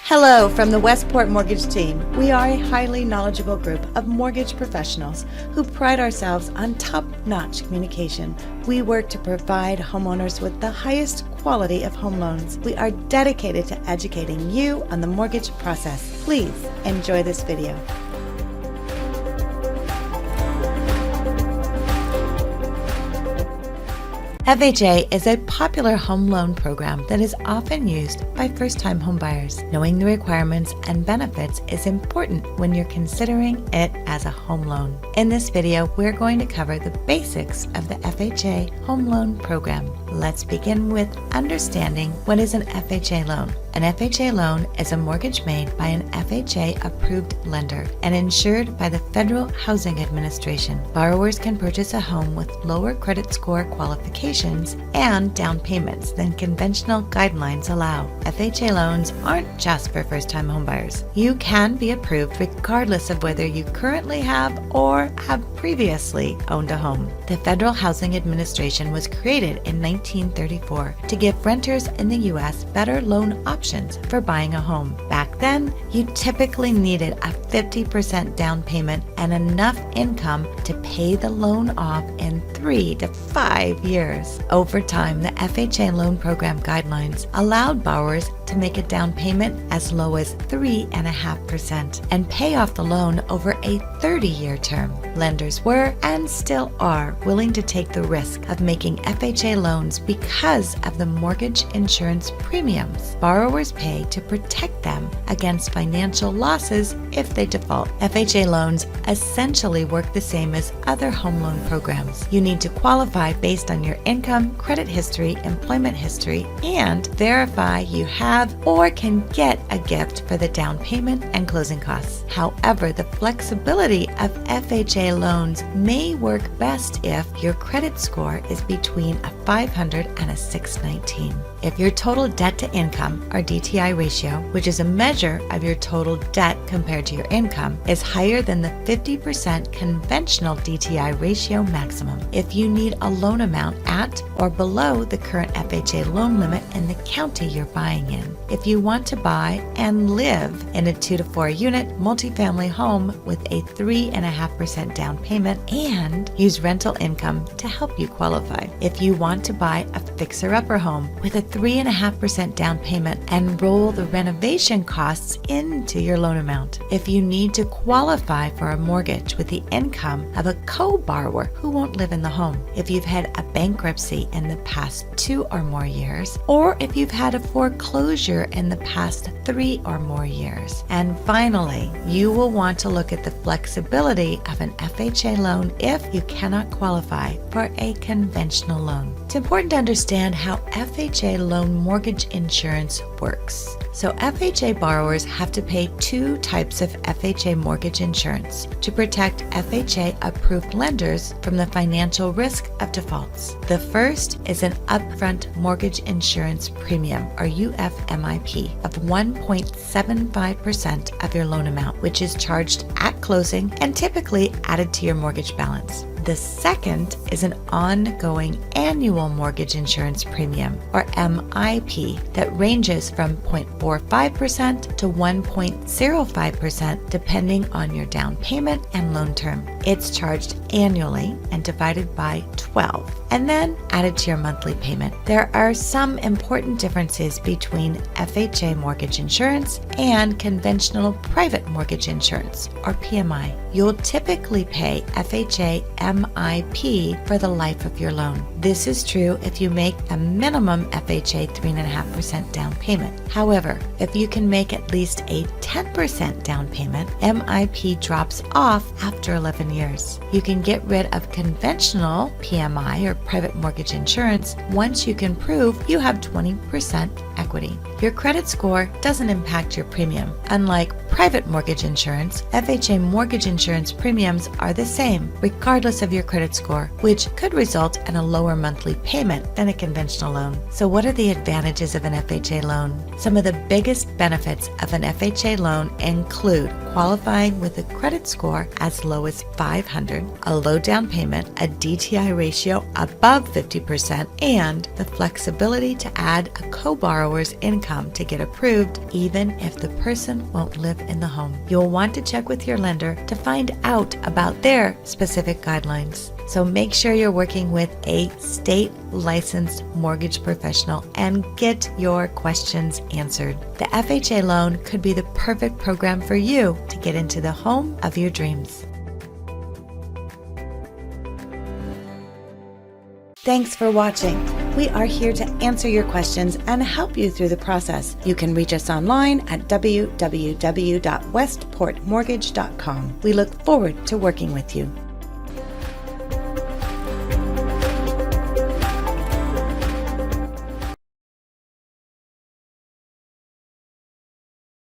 Hello from the Westport Mortgage team. We are a highly knowledgeable group of mortgage professionals who pride ourselves on top-notch communication. We work to provide homeowners with the highest quality of home loans. We are dedicated to educating you on the mortgage process. Please enjoy this video. FHA is a popular home loan program that is often used by first-time homebuyers. Knowing the requirements and benefits is important when you're considering it as a home loan. In this video, we're going to cover the basics of the FHA home loan program. Let's begin with understanding what is an FHA loan. An FHA loan is a mortgage made by an FHA-approved lender and insured by the Federal Housing Administration. Borrowers can purchase a home with lower credit score qualifications and down payments than conventional guidelines allow. FHA loans aren't just for first-time homebuyers. You can be approved regardless of whether you currently have or have previously owned a home. The Federal Housing Administration was created in 1934 to give renters in the U.S. better loan options for buying a home. Back then, you typically needed a 50% down payment and enough income to pay the loan off in 3 to 5 years. Over time, the FHA loan program guidelines allowed borrowers to make a down payment as low as 3.5% and pay off the loan over a 30-year term. Lenders were and still are willing to take the risk of making FHA loans because of the mortgage insurance premiums borrowers pay to protect them against financial losses if they default. FHA loans essentially work the same as other home loan programs. You need to qualify based on your income, credit history, employment history, and verify you have or can get a gift for the down payment and closing costs. However, the flexibility of FHA loans may work best if your credit score is between a 500 and a 619. If your total debt to income, or DTI ratio, which is a measure of your total debt compared to your income, is higher than the 50% conventional DTI ratio maximum. If you need a loan amount at or below the current FHA loan limit in the county you're buying in. If you want to buy and live in a 2 to 4 unit multifamily home with a 3.5% down payment and use rental income to help you qualify. If you want to buy a fixer-upper home with a 3.5% down payment and roll the renovation costs into your loan amount. If you need to qualify for a mortgage with the income of a co-borrower who won't live in the home. If you've had a bankruptcy in the past 2 or more years, or if you've had a foreclosure in the past 3 or more years. And finally, you will want to look at the flexibility of an FHA loan if you cannot qualify for a conventional loan. It's important to understand how FHA loan mortgage insurance works. So FHA borrowers have to pay 2 types of FHA mortgage insurance to protect FHA approved lenders from the financial risk of defaults. The first is an upfront mortgage insurance premium, or UFMIP, of 1.75% of your loan amount, which is charged at closing and typically added to your mortgage balance. The second is an ongoing annual mortgage insurance premium, or MIP, that ranges from 0.45% to 1.05% depending on your down payment and loan term. It's charged annually and divided by 12 and then added to your monthly payment. There are some important differences between FHA mortgage insurance and conventional private mortgage insurance, or PMI. You'll typically pay FHA MIP for the life of your loan. This is true if you make a minimum FHA 3.5% down payment. However, if you can make at least a 10% down payment, MIP drops off after 11 years. You can get rid of conventional PMI, or private mortgage insurance, once you can prove you have 20% equity. Your credit score doesn't impact your premium. Unlike private mortgage insurance, FHA mortgage insurance premiums are the same regardless of of your credit score, which could result in a lower monthly payment than a conventional loan. So what are the advantages of an FHA loan? Some of the biggest benefits of an FHA loan include qualifying with a credit score as low as 500, a low down payment, a DTI ratio above 50%, and the flexibility to add a co-borrower's income to get approved even if the person won't live in the home. You'll want to check with your lender to find out about their specific guidelines. So make sure you're working with a state licensed mortgage professional and get your questions answered. The FHA loan could be the perfect program for you to get into the home of your dreams. Thanks for watching. We are here to answer your questions and help you through the process. You can reach us online at www.westportmortgage.com. We look forward to working with you.